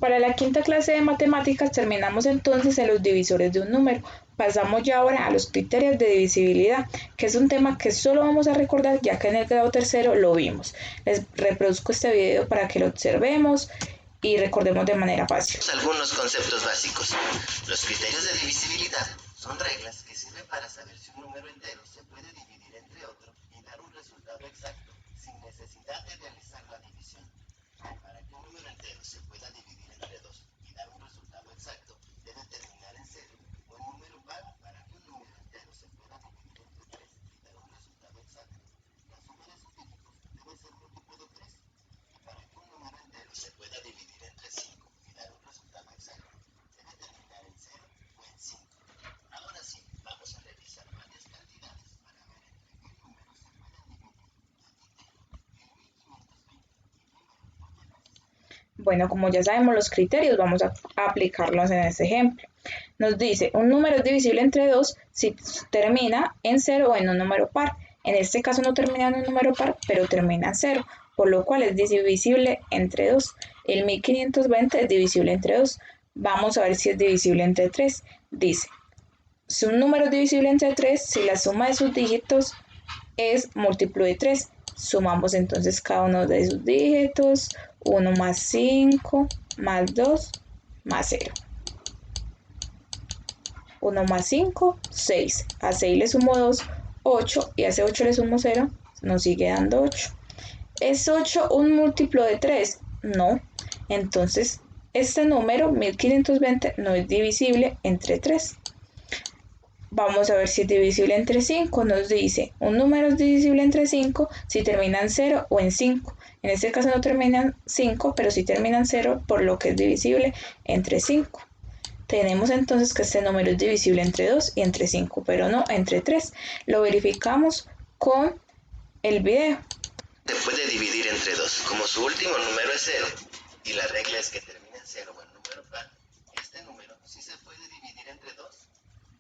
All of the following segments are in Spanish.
Para la quinta clase de matemáticas terminamos entonces en los divisores de un número. Pasamos ya ahora a los criterios de divisibilidad, que es un tema que solo vamos a recordar ya que en el grado tercero lo vimos. Les reproduzco este video para que lo observemos y recordemos de manera fácil. Algunos conceptos básicos. Los criterios de divisibilidad son reglas que sirven para saber si un número entero se puede dividir entre otro y dar un resultado exacto, sin necesidad de realizar la división. Para que un número entero se pueda dividir entre dos y dar un resultado exacto, debe terminar en cero o en número par. Para que un número entero se pueda dividir entre tres y dar un resultado exacto, la suma de sus dígitos debe ser múltiplo de 3. Y para que un número entero se pueda dividir entre 5 y dar un resultado exacto, debe terminar en 0 o en 5. Ahora sí, vamos a revisar varias cantidades para ver entre qué números se pueden dividir. Aquí tengo el 1520 y Bueno, como ya sabemos los criterios, vamos a aplicarlos en este ejemplo. Nos dice, un número es divisible entre 2 si termina en 0 o en un número par. En este caso no termina en un número par, pero termina en 0, por lo cual es divisible entre 2. El 1520 es divisible entre 2. Vamos a ver si es divisible entre 3. Dice, si un número es divisible entre 3, si la suma de sus dígitos es múltiplo de 3. Sumamos entonces cada uno de sus dígitos. 1 más 5 más 2 más 0. 1 más 5, 6. A 6 le sumo 2, 8. Y a ese 8 le sumo 0, nos sigue dando 8. ¿Es 8 un múltiplo de 3? No. Entonces, este número, 1520, no es divisible entre 3. Vamos a ver si es divisible entre 5. Nos dice, un número es divisible entre 5 si termina en 0 o en 5. En este caso no termina en 5, pero sí termina en 0, por lo que es divisible entre 5. Tenemos entonces que este número es divisible entre 2 y entre 5, pero no entre 3. Lo verificamos con el video. Se puede dividir entre 2, como su último número es 0, y la regla es que termina en 0 o en número par. Este número sí se puede dividir entre 2.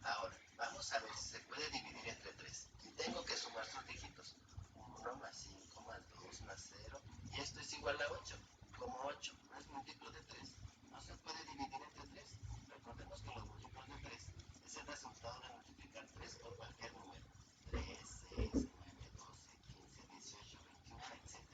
Ahora, vamos a ver si se puede dividir entre 3. Y tengo que sumar sus dígitos. 1 más 5 más 2 más 0. Y esto es igual a 8. Como 8 no es múltiplo de 3, no se puede dividir entre 3. Recordemos que los múltiplos de 3 es el resultado de multiplicar 3 por cualquier número. 3, 6, 9, 12, 15, 18, 21, etc.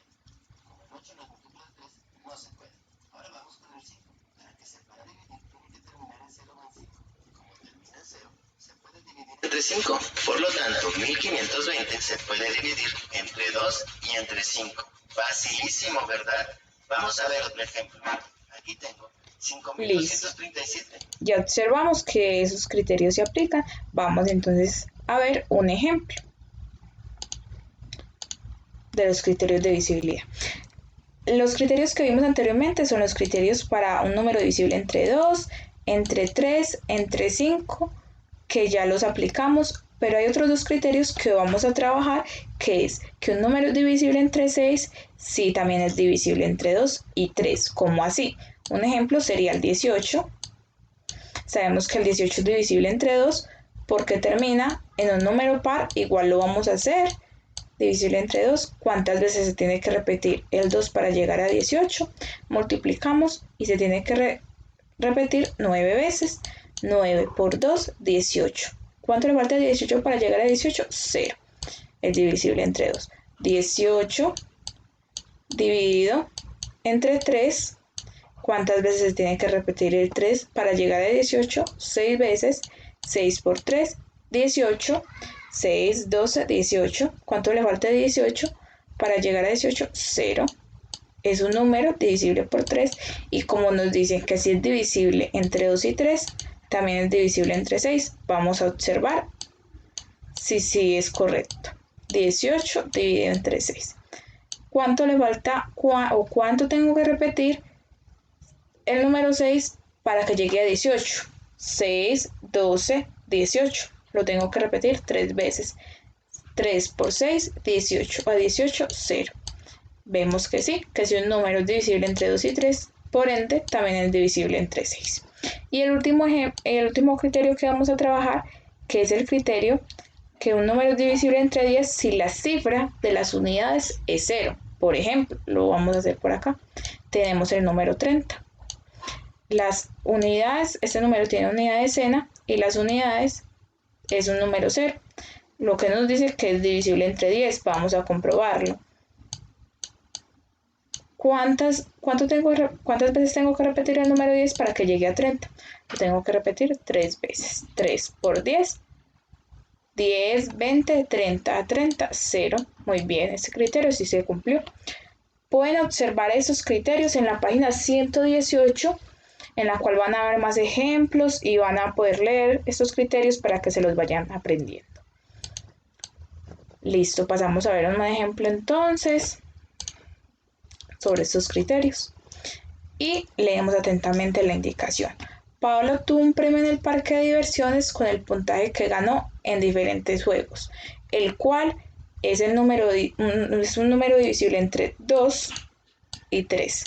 Como el 8 no es múltiplo de 3, no se puede. Ahora vamos con el 5. Para que se pueda dividir, tiene que terminar en 0 o en 5. Como termina en 0, se puede dividir entre 5. Por lo tanto, 1520 se puede dividir entre 2 y entre 5. Facilísimo, ¿verdad? Vamos a ver otro ejemplo. Aquí tengo 5237. Ya observamos que esos criterios se aplican. Vamos entonces a ver un ejemplo de los criterios de divisibilidad. Los criterios que vimos anteriormente son los criterios para un número divisible entre 2, entre 3, entre 5, que ya los aplicamos, pero hay otros dos criterios que vamos a trabajar, que es que un número es divisible entre 6, sí también es divisible entre 2 y 3. ¿Cómo así? Un ejemplo sería el 18. Sabemos que el 18 es divisible entre 2 porque termina en un número par, igual lo vamos a hacer. Divisible entre 2, ¿cuántas veces se tiene que repetir el 2 para llegar a 18? Multiplicamos y se tiene que repetir 9 veces. 9 por 2, 18. ¿Cuánto le falta a 18 para llegar a 18? 0. Es divisible entre 2. 18 dividido entre 3. ¿Cuántas veces se tiene que repetir el 3 para llegar a 18? 6 veces. 6 por 3, 18. 6, 12, 18. ¿Cuánto le falta a 18 para llegar a 18? 0. Es un número divisible por 3. Y como nos dicen que si es divisible entre 2 y 3, también es divisible entre 6. Vamos a observar si sí es correcto. 18 dividido entre 6. ¿Cuánto le falta o cuánto tengo que repetir el número 6 para que llegue a 18? 6, 12, 18. Lo tengo que repetir 3 veces. 3 por 6, 18. A 18, 0. Vemos que sí, que si un número es divisible entre 2 y 3, por ende, también es divisible entre 6. Y el último criterio que vamos a trabajar, que es el criterio que un número es divisible entre 10 si la cifra de las unidades es 0. Por ejemplo, lo vamos a hacer por acá. Tenemos el número 30. las unidades, este número tiene unidad de decena y las unidades es un número 0. Lo que nos dice que es divisible entre 10, vamos a comprobarlo. ¿Cuántas veces tengo que repetir el número 10 para que llegue a 30? Lo tengo que repetir 3 veces. 3 por 10, 10, 20, 30, 30, 0. Muy bien, este criterio sí se cumplió. Pueden observar esos criterios en la página 118, en la cual van a ver más ejemplos y van a poder leer estos criterios para que se los vayan aprendiendo. Listo, pasamos a ver un ejemplo entonces sobre estos criterios y leemos atentamente la indicación. Paola obtuvo un premio en el parque de diversiones con el puntaje que ganó en diferentes juegos, el cual es un número divisible entre 2 y 3,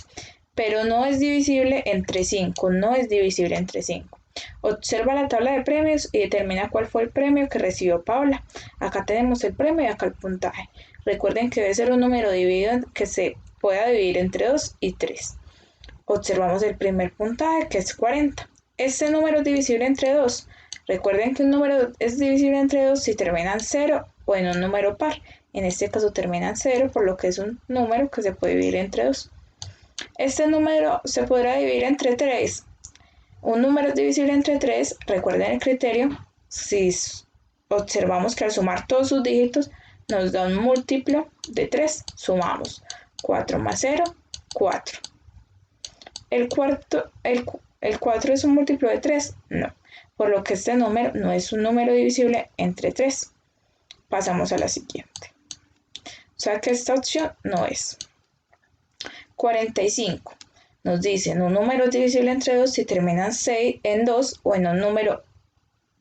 pero no es divisible entre 5, no es divisible entre 5. Observa la tabla de premios y determina cuál fue el premio que recibió Paola. Acá tenemos el premio y acá el puntaje. Recuerden que debe ser un número dividido que se pueda dividir entre 2 y 3. Observamos el primer puntaje, que es 40. Este número es divisible entre 2. Recuerden que un número es divisible entre 2 si termina en 0 o en un número par. En este caso termina en 0, por lo que es un número que se puede dividir entre 2. Este número se podrá dividir entre 3. Un número es divisible entre 3, recuerden el criterio, si observamos que al sumar todos sus dígitos nos da un múltiplo de 3, sumamos 4 más 0, 4. ¿El 4 es un múltiplo de 3? No, por lo que este número no es un número divisible entre 3. Pasamos a la siguiente. O sea que esta opción no es. 45. Nos dicen un número es divisible entre 2 si termina en 2 o en un número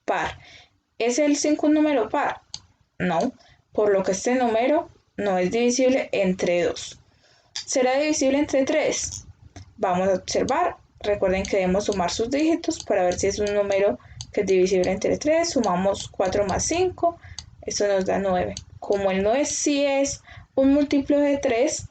par. ¿Es el 5 un número par? No, por lo que este número no es divisible entre 2. ¿Será divisible entre 3? Vamos a observar. Recuerden que debemos sumar sus dígitos para ver si es un número que es divisible entre 3. Sumamos 4 más 5. Esto nos da 9. Como el 9 sí es un múltiplo de 3,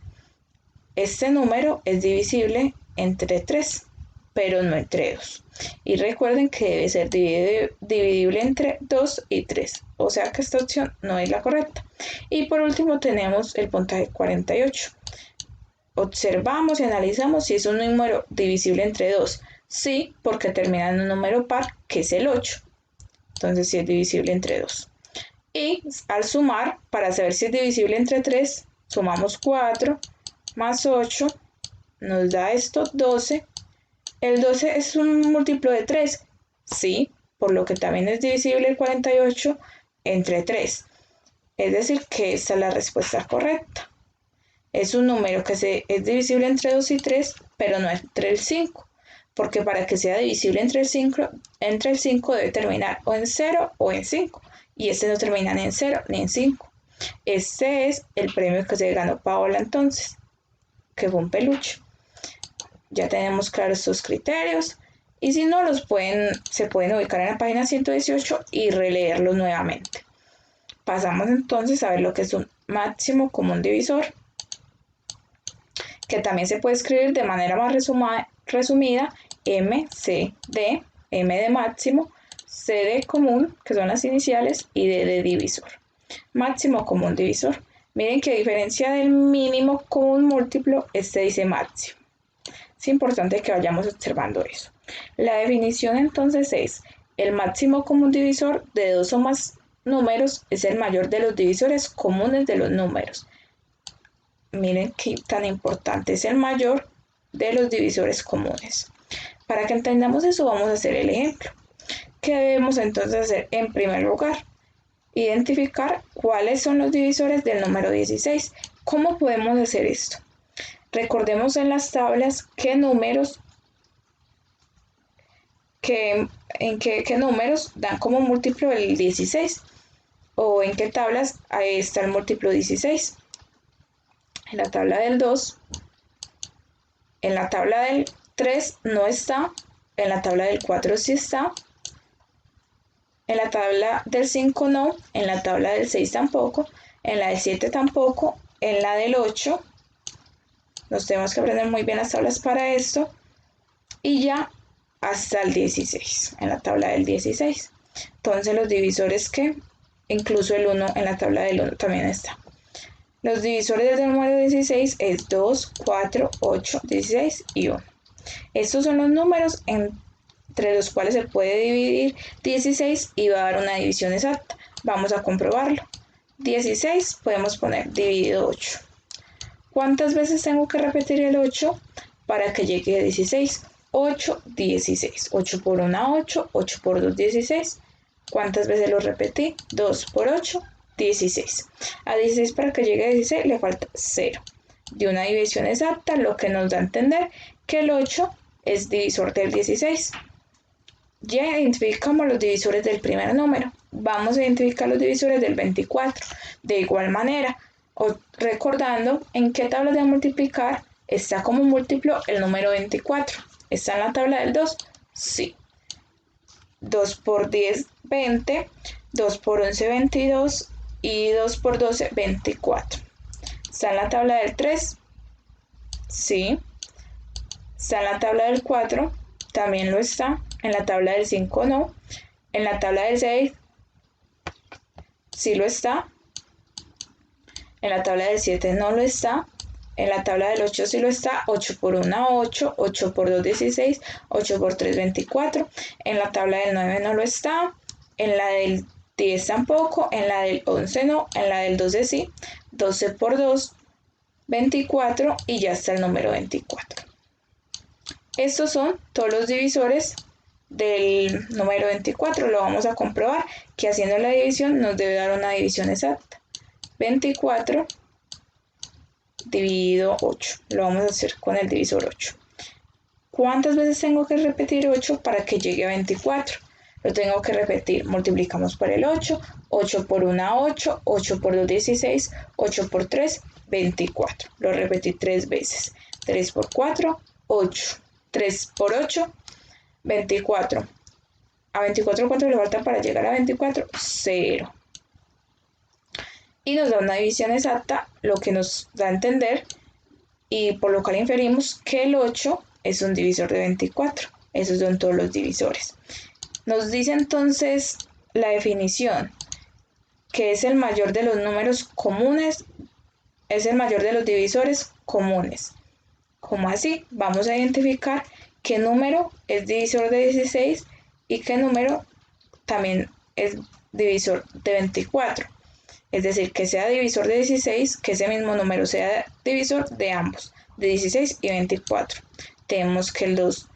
este número es divisible entre 3, pero no entre 2. Y recuerden que debe ser dividible entre 2 y 3. O sea que esta opción no es la correcta. Y por último tenemos el puntaje 48. Observamos y analizamos si es un número divisible entre 2. Sí, porque termina en un número par, que es el 8. Entonces sí es divisible entre 2. Y al sumar, para saber si es divisible entre 3, sumamos 4 más 8, nos da esto 12. ¿El 12 es un múltiplo de 3? Sí, por lo que también es divisible el 48 entre 3. Es decir, que esta es la respuesta correcta. Es un número que es divisible entre 2 y 3, pero no entre el 5, porque para que sea divisible entre el 5 debe terminar o en 0 o en 5, y este no termina ni en 0 ni en 5. Este es el premio que se ganó Paola entonces, que fue un peluche. Ya tenemos claros estos criterios y si no se pueden ubicar en la página 118 y releerlos nuevamente. Pasamos entonces a ver lo que es un máximo común divisor, que también se puede escribir de manera más resumida MCD, M de máximo, C de común, que son las iniciales, y D de divisor. Máximo común divisor. Miren que a diferencia del mínimo común múltiplo, este dice máximo. Es importante que vayamos observando eso. La definición entonces es: el máximo común divisor de 2 o más números es el mayor de los divisores comunes de los números. Miren qué tan importante, es el mayor de los divisores comunes. Para que entendamos eso, vamos a hacer el ejemplo. ¿Qué debemos entonces hacer? En primer lugar, identificar cuáles son los divisores del número 16. ¿Cómo podemos hacer esto? Recordemos en las tablas qué números dan como múltiplo el 16, o en qué tablas ahí está el múltiplo 16. En la tabla del 2, en la tabla del 3 no está, en la tabla del 4 sí está, en la tabla del 5 no, en la tabla del 6 tampoco, en la del 7 tampoco, en la del 8, nos tenemos que aprender muy bien las tablas para esto, y ya hasta el 16, en la tabla del 16. Entonces los divisores que, incluso el 1 en la tabla del 1 también está. Los divisores del número 16 es 2, 4, 8, 16 y 1. Estos son los números entre los cuales se puede dividir 16 y va a dar una división exacta. Vamos a comprobarlo. 16 podemos poner dividido 8. ¿Cuántas veces tengo que repetir el 8 para que llegue a 16? 8, 16. 8 por 1, 8. 8 por 2, 16. ¿Cuántas veces lo repetí? 2 por 8, 16. A 16 para que llegue a 16 le falta 0. De una división exacta, lo que nos da a entender que el 8 es divisor del 16. Ya identificamos los divisores del primer número. Vamos a identificar los divisores del 24. De igual manera, recordando en qué tabla de multiplicar está como múltiplo el número 24. ¿Está en la tabla del 2? Sí. 2 por 10, 20. 2 por 11, 22. Y 2 por 12, 24. ¿Está en la tabla del 3? Sí. ¿Está en la tabla del 4? También lo está. En la tabla del 5 no. En la tabla del 6 sí lo está. En la tabla del 7 no lo está. En la tabla del 8 sí lo está. 8 por 1, 8. 8 por 2, 16. 8 por 3, 24. En la tabla del 9 no lo está. En la del 10 tampoco. En la del 11 no. En la del 12 sí. 12 por 2, 24. Y ya está el número 24. Estos son todos los divisores del número 24. Lo vamos a comprobar que haciendo la división nos debe dar una división exacta. 24 dividido 8. Lo vamos a hacer con el divisor 8. ¿Cuántas veces tengo que repetir 8 para que llegue a 24? Lo tengo que repetir. Multiplicamos por el 8. 8 por 1, 8. 8 por 2, 16. 8 por 3, 24. Lo repetí 3 veces. 3 por 4, 8. 3 por 8, 24. ¿A 24 cuánto le falta para llegar a 24? 0. Y nos da una división exacta, lo que nos da a entender, y por lo cual inferimos que el 8 es un divisor de 24. Esos son todos los divisores. Nos dice entonces la definición, que es el mayor de los números comunes, es el mayor de los divisores comunes. ¿Cómo así? Vamos a identificar qué número es divisor de 16 y qué número también es divisor de 24. Es decir, que sea divisor de 16, que ese mismo número sea divisor de ambos, de 16 y 24. Tenemos que el 2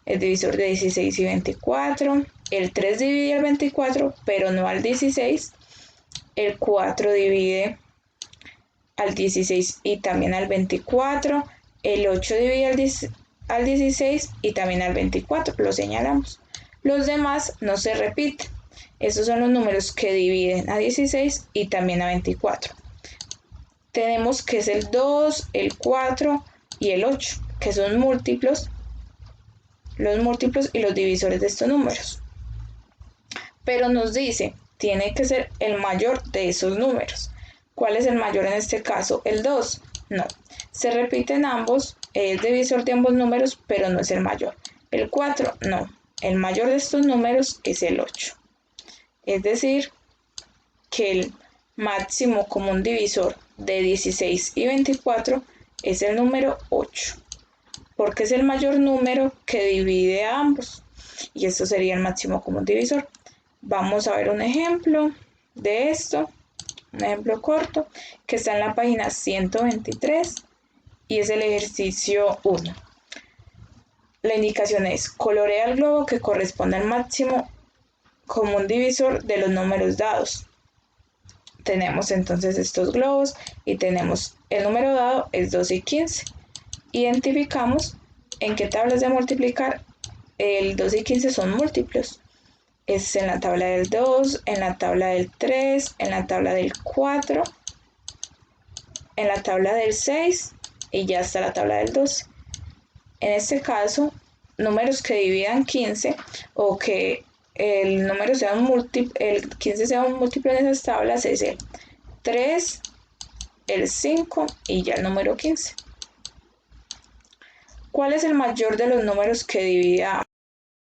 es divisor de 16 y 24. El 3 divide al 24, pero no al 16. El 4 divide al 16 y también al 24. El 8 divide al 16 y también al 24, lo señalamos. Los demás no se repiten. Estos son los números que dividen a 16 y también a 24. Tenemos que es el 2, el 4 y el 8, que son múltiplos, los múltiplos y los divisores de estos números. Pero nos dice, tiene que ser el mayor de esos números. ¿Cuál es el mayor en este caso? ¿El 2? No. Se repiten ambos, es divisor de ambos números, pero no es el mayor. El 4, no. El mayor de estos números es el 8. Es decir, que el máximo común divisor de 16 y 24 es el número 8, porque es el mayor número que divide a ambos. Y esto sería el máximo común divisor. Vamos a ver un ejemplo de esto. Un ejemplo corto que está en la página 123 y es el ejercicio 1. La indicación es: colorea el globo que corresponde al máximo común divisor de los números dados. Tenemos entonces estos globos y tenemos el número dado es 12 y 15. Identificamos en qué tablas de multiplicar el 12 y 15 son múltiplos. Es en la tabla del 2, en la tabla del 3, en la tabla del 4, en la tabla del 6 y ya está la tabla del 12. En este caso, números que dividan 15 o que el número sea un múltiplo, el 15 sea un múltiplo en esas tablas es el 3, el 5 y ya el número 15. ¿Cuál es el mayor de los números que divide a